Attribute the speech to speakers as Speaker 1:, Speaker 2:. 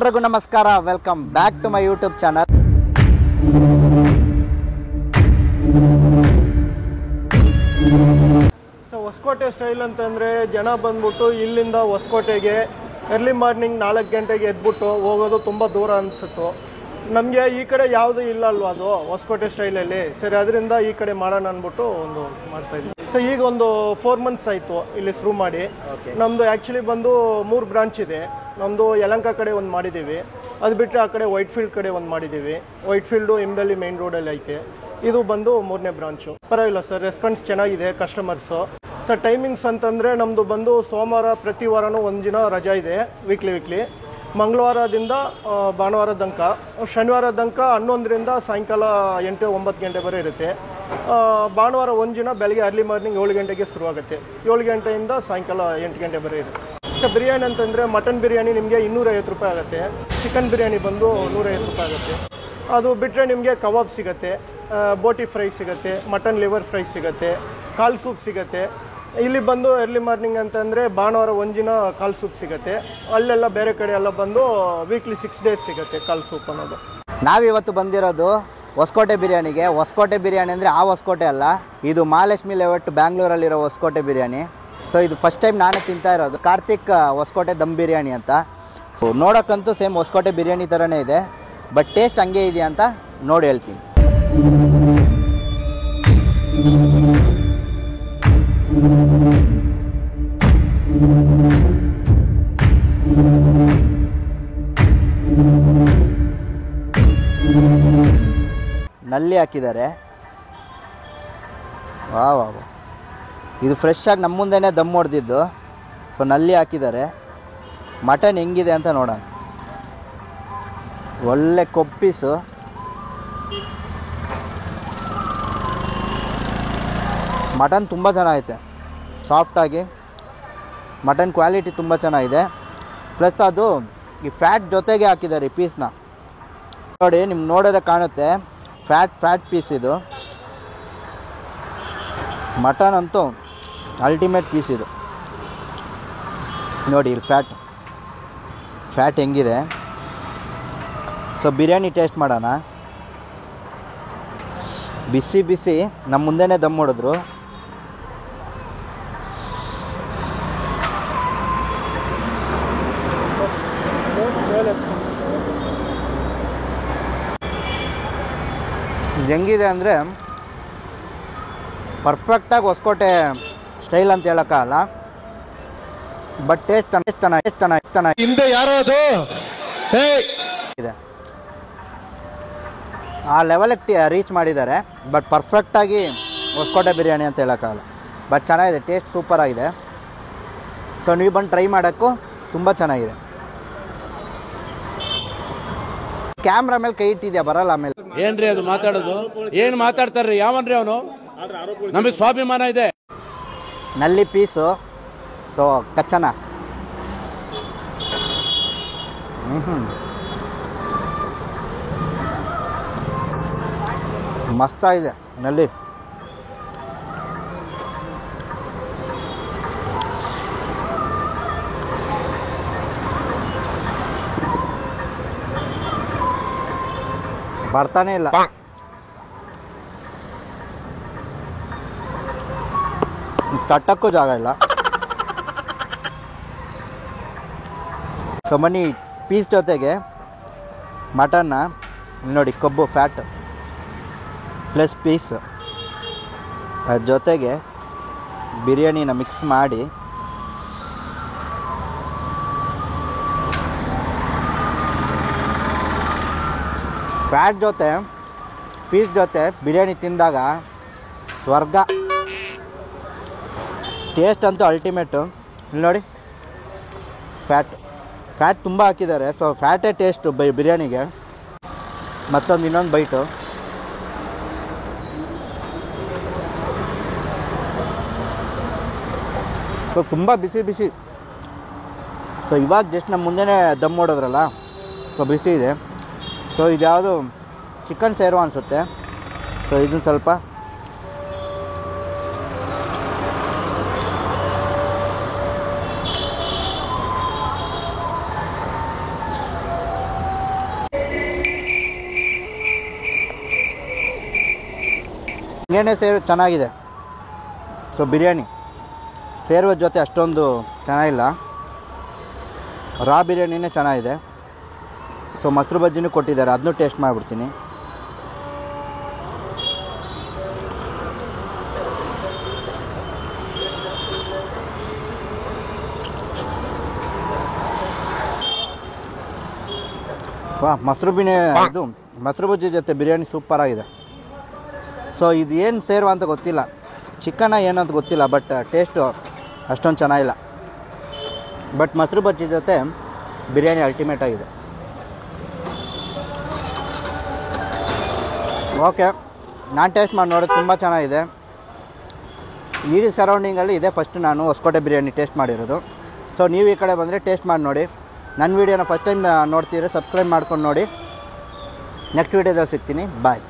Speaker 1: ಎಲ್ರಿಗೂ ನಮಸ್ಕಾರ, welcome back to my YouTube channel.
Speaker 2: So Hosakote style ಅಂತಂದರೆ ಜನ ಬಂದ್ಬಿಟ್ಟು ಇಲ್ಲಿಂದ ಹೊಸಕೋಟೆಗೆ ಎರ್ಲಿ ಮಾರ್ನಿಂಗ್ 4 ಗಂಟೆಗೆ ಎದ್ಬಿಟ್ಟು ಹೋಗೋದು ತುಂಬ ದೂರ ಅನಿಸುತ್ತು. ನಮಗೆ ಈ ಕಡೆ ಯಾವುದು ಇಲ್ಲ ಅಲ್ವಾ, ಅದು ಹೊಸಕೋಟೆ ಸ್ಟೈಲಲ್ಲಿ. ಸರಿ, ಅದರಿಂದ ಈ ಕಡೆ ಮಾಡೋಣ ಅಂದ್ಬಿಟ್ಟು ಒಂದು ಮಾಡ್ತಾಯಿದ್ವಿ. ಸೊ ಈಗ ಒಂದು 4 ಮಂತ್ಸ್ ಆಯಿತು ಇಲ್ಲಿ ಶುರು ಮಾಡಿ. ನಮ್ಮದು ಆ್ಯಕ್ಚುಲಿ ಬಂದು 3 ಬ್ರಾಂಚ್ ಇದೆ. ನಮ್ಮದು ಯಲಹಂಕ ಕಡೆ ಒಂದು ಮಾಡಿದ್ದೀವಿ, ಅದು ಬಿಟ್ಟರೆ ಆ ಕಡೆ ವೈಟ್ಫೀಲ್ಡ್ ಕಡೆ ಒಂದು ಮಾಡಿದ್ದೀವಿ. ವೈಟ್ಫೀಲ್ಡು ಹಿಮದಳ್ಳಿ ಮೇನ್ ರೋಡಲ್ಲಿ ಐತೆ. ಇದು ಬಂದು 3ನೇ ಬ್ರಾಂಚು. ಪರವಾಗಿಲ್ಲ ಸರ್, ರೆಸ್ಪಾನ್ಸ್ ಚೆನ್ನಾಗಿದೆ ಕಸ್ಟಮರ್ಸು. ಸರ್ ಟೈಮಿಂಗ್ಸ್ ಅಂತಂದರೆ ನಮ್ಮದು ಬಂದು ಸೋಮವಾರ ಪ್ರತಿ ವಾರನೂ ಒಂದು ದಿನ ರಜಾ ಇದೆ, ವೀಕ್ಲಿ. ಮಂಗಳವಾರದಿಂದ ಭಾನುವಾರ ತನಕ, ಶನಿವಾರ ತನಕ 11ರಿಂದ ಸಾಯಂಕಾಲ 8-9 ಗಂಟೆ ಬರೋ ಇರುತ್ತೆ. ಭಾನುವಾರ ಒಂದು ದಿನ ಬೆಳಗ್ಗೆ ಅರ್ಲಿ ಮಾರ್ನಿಂಗ್ 7 ಗಂಟೆಗೆ ಶುರುವಾಗುತ್ತೆ. 7 ಗಂಟೆಯಿಂದ ಸಾಯಂಕಾಲ 8 ಗಂಟೆ ಬರೋ ಇರುತ್ತೆ. ಸರ್ ಬಿರಿಯಾನಿ ಅಂತಂದರೆ ಮಟನ್ ಬಿರಿಯಾನಿ ನಿಮಗೆ 250 ರೂಪಾಯಿ ಆಗುತ್ತೆ. ಚಿಕನ್ ಬಿರಿಯಾನಿ ಬಂದು 150 ರೂಪಾಯಿ ಆಗುತ್ತೆ. ಅದು ಬಿಟ್ಟರೆ ನಿಮಗೆ ಕಬಾಬ್ ಸಿಗುತ್ತೆ, ಬೋಟಿ ಫ್ರೈ ಸಿಗುತ್ತೆ, ಮಟನ್ ಲಿವರ್ ಫ್ರೈ ಸಿಗುತ್ತೆ, ಕಾಲ್ ಸೂಪ್ ಸಿಗುತ್ತೆ. ಇಲ್ಲಿ ಬಂದು ಎರ್ಲಿ ಮಾರ್ನಿಂಗ್ ಅಂತಂದರೆ ಭಾನುವಾರ ಒಂದು ದಿನ ಕಾಲ್ ಸೂಪ್ ಸಿಗುತ್ತೆ. ಅಲ್ಲೆಲ್ಲ ಬೇರೆ ಕಡೆ ಎಲ್ಲ ಬಂದು ವೀಕ್ಲಿ 6 ಡೇಸ್ ಸಿಗುತ್ತೆ ಕಾಲ್ ಸೂಪ್ ಅನ್ನೋದು.
Speaker 1: ನಾವಿವತ್ತು ಬಂದಿರೋದು ಹೊಸಕೋಟೆ ಬಿರಿಯಾನಿಗೆ. ಹೊಸಕೋಟೆ ಬಿರಿಯಾನಿ ಅಂದರೆ ಆ ಹೊಸಕೋಟೆ ಅಲ್ಲ, ಇದು ಮಹಾಲಕ್ಷ್ಮಿ ಲೇಔಟ್ ಬ್ಯಾಂಗ್ಳೂರಲ್ಲಿರೋ ಹೊಸಕೋಟೆ ಬಿರಿಯಾನಿ. ಸೊ ಇದು ಫಸ್ಟ್ ಟೈಮ್ ನಾನೇ ತಿಂತಾ ಇರೋದು. ಕಾರ್ತಿಕ್ ಹೊಸಕೋಟೆ ದಮ್ ಬಿರಿಯಾನಿ ಅಂತ. ಸೊ ನೋಡೋಕ್ಕಂತೂ ಸೇಮ್ ಹೊಸಕೋಟೆ ಬಿರಿಯಾನಿ ಥರನೇ ಇದೆ, ಬಟ್ ಟೇಸ್ಟ್ ಹಂಗೆ ಇದೆಯಾ ಅಂತ ನೋಡಿ ಹೇಳ್ತೀನಿ. ನಲ್ಲಿ ಹಾಕಿದ್ದಾರೆ. ವಾ, ಇದು ಫ್ರೆಶ್ ಆಗಿ ನಮ್ಮ ಮುಂದೆನೇ ದಮ್ ಹೊಡೆದಿದ್ದು. ಸೊ ನಲ್ಲಿ ಹಾಕಿದ್ದಾರೆ. ಮಟನ್ ಹೆಂಗಿದೆ ಅಂತ ನೋಡೋಣ. ಒಳ್ಳೆ ಕೊಪ್ಪೀಸು. ಮಟನ್ ತುಂಬ ಚೆನ್ನಾಗೈತೆ, ಸಾಫ್ಟಾಗಿ. ಮಟನ್ ಕ್ವಾಲಿಟಿ ತುಂಬ ಚೆನ್ನಾಗಿದೆ. ಪ್ಲಸ್ ಅದು ಈ ಫ್ಯಾಟ್ ಜೊತೆಗೆ ಹಾಕಿದ್ದಾರೆ ಈ ಪೀಸ್ನ. ನೋಡಿ, ನಿಮ್ಗೆ ನೋಡಿದ್ರೆ ಕಾಣುತ್ತೆ, ಫ್ಯಾಟ್ ಪೀಸ್ ಇದು. ಮಟನ್ ಅಂತೂ ಅಲ್ಟಿಮೇಟ್ ಪೀಸ್ ಇದು. ನೋಡಿ ಇಲ್ಲಿ ಫ್ಯಾಟ್ ಹೆಂಗಿದೆ. ಸೊ ಬಿರಿಯಾನಿ ಟೇಸ್ಟ್ ಮಾಡೋಣ. ಬಿಸಿ ನಮ್ಮ ಮುಂದೆನೇ ದಮ್ ಹೊಡೆದ್ರು. ಹೆಂಗಿದೆ ಅಂದರೆ ಪರ್ಫೆಕ್ಟಾಗಿ ಹೊಸಕೋಟೆ ಸ್ಟೈಲ್ ಅಂತ ಹೇಳೋಕ್ಕಾಗಲ್ಲ, ಬಟ್ ಟೇಸ್ಟ್ ಚೆನ್ನಾಗಿ
Speaker 2: ಹಿಂದೆ ಯಾರೋ ಅದು
Speaker 1: ಇದೆ. ಆ ಲೆವೆಲಿಗೆ ರೀಚ್ ಮಾಡಿದ್ದಾರೆ, ಬಟ್ ಪರ್ಫೆಕ್ಟಾಗಿ ಹೊಸಕೋಟೆ ಬಿರಿಯಾನಿ ಅಂತ ಹೇಳೋಕ್ಕಾಗಲ್ಲ. ಬಟ್ ಚೆನ್ನಾಗಿದೆ, ಟೇಸ್ಟ್ ಸೂಪರಾಗಿದೆ. ಸೊ ನೀವು ಬಂದು ಟ್ರೈ ಮಾಡೋಕ್ಕೂ ತುಂಬ ಚೆನ್ನಾಗಿದೆ. ಕ್ಯಾಮ್ರಾ ಮೇಲೆ ಕೈ ಇಟ್ಟಿದ್ಯಾ, ಬರಲ್ಲ ಆಮೇಲೆ.
Speaker 3: ಏನ್ರಿ ಅದು ಮಾತಾಡೋದು? ಏನು ಮಾತಾಡ್ತಾರ್ರಿ? ಯಾವನ್ರಿ ಅವನು? ನಮಗೆ ಸ್ವಾಭಿಮಾನ ಇದೆ.
Speaker 1: ನಲ್ಲಿ ಪೀಸು. ಸೊ ಕಚ್ಚನ ಮಸ್ತಾಗಿದೆ ನಲ್ಲಿ. ಬರ್ತಾನೆ ಇಲ್ಲ. ತಟ್ಟಕ್ಕೂ ಜಾಗ ಇಲ್ಲ. ಸೊ ಬನ್ನಿ, ಪೀಸ್ ಜೊತೆಗೆ ಮಟನ್ನ ನೋಡಿ, ಕೊಬ್ಬು ಫ್ಯಾಟ್ ಪ್ಲಸ್ ಪೀಸ್, ಅದ್ರ ಜೊತೆಗೆ ಬಿರಿಯಾನಿನ ಮಿಕ್ಸ್ ಮಾಡಿ ಫ್ಯಾಟ್ ಜೊತೆ ಪೀಸ್ ಜೊತೆ ಬಿರಿಯಾನಿ ತಿಂದಾಗ ಸ್ವರ್ಗ. ಟೇಸ್ಟ್ ಅಂತೂ ಅಲ್ಟಿಮೇಟು. ಇಲ್ಲಿ ನೋಡಿ, ಫ್ಯಾಟ್ ತುಂಬ ಹಾಕಿದ್ದಾರೆ. ಸೊ ಫ್ಯಾಟೇ ಟೇಸ್ಟು ಬಿರಿಯಾನಿಗೆ. ಇನ್ನೊಂದು ಬೈಟು. ಸೊ ತುಂಬ ಬಿಸಿ. ಸೊ ಇವಾಗ ಜಸ್ಟ್ ನಮ್ಮ ಮುಂದೆನೇ ದಮ್ ಮಾಡೋದ್ರಲ್ಲ, ಸೊ ಬಿಸಿ ಇದೆ. ಸೊ ಇದು ಯಾವುದು ಚಿಕನ್ ಸೇರುವ ಅನಿಸುತ್ತೆ. ಸೊ ಇದನ್ನು ಸ್ವಲ್ಪ ಹಂಗೇನೆ ಚೆನ್ನಾಗಿದೆ. ಸೊ ಬಿರಿಯಾನಿ ಸೇರುವ ಜೊತೆ ಅಷ್ಟೊಂದು ಚೆನ್ನಾಗಿಲ್ಲ, ರಾ ಬಿರಿಯಾನಿನೇ ಚೆನ್ನಾಗಿದೆ. ಸೊ ಮೊಸರು ಬಜ್ಜಿನೂ ಕೊಟ್ಟಿದ್ದಾರೆ, ಅದನ್ನೂ ಟೇಸ್ಟ್ ಮಾಡಿಬಿಡ್ತೀನಿ. ಇದು ಮೊಸರು ಬಜ್ಜಿ ಜೊತೆ ಬಿರಿಯಾನಿ ಸೂಪರಾಗಿದೆ. ಸೊ ಇದು ಏನು ಸೇರುವ ಅಂತ ಗೊತ್ತಿಲ್ಲ, ಚಿಕನ್ನ ಏನು ಅಂತ ಗೊತ್ತಿಲ್ಲ, ಬಟ್ ಟೇಸ್ಟು ಅಷ್ಟೊಂದು ಚೆನ್ನಾಗಿಲ್ಲ. ಬಟ್ ಮೊಸರು ಬಜ್ಜಿ ಜೊತೆ ಬಿರಿಯಾನಿ ಅಲ್ಟಿಮೇಟ್ ಆಗಿದೆ. ಓಕೆ, ನಾನು ಟೇಸ್ಟ್ ಮಾಡಿ ನೋಡೋದು ತುಂಬ ಚೆನ್ನಾಗಿದೆ. ಈ ಸರೌಂಡಿಂಗಲ್ಲಿ ಇದೇ ಫಸ್ಟ್ ನಾನು ಹೊಸಕೋಟೆ ಬಿರಿಯಾನಿ ಟೇಸ್ಟ್ ಮಾಡಿರೋದು. ಸೊ ನೀವು ಈ ಕಡೆ ಬಂದರೆ ಟೇಸ್ಟ್ ಮಾಡಿ ನೋಡಿ. ನನ್ನ ವೀಡಿಯೋನ ಫಸ್ಟ್ ಟೈಮ್ ನೋಡ್ತಿದ್ರೆ ಸಬ್ಸ್ಕ್ರೈಬ್ ಮಾಡ್ಕೊಂಡು ನೋಡಿ. ನೆಕ್ಸ್ಟ್ ವೀಡಿಯೋದಲ್ಲಿ ಸಿಗ್ತೀನಿ. ಬಾಯ್.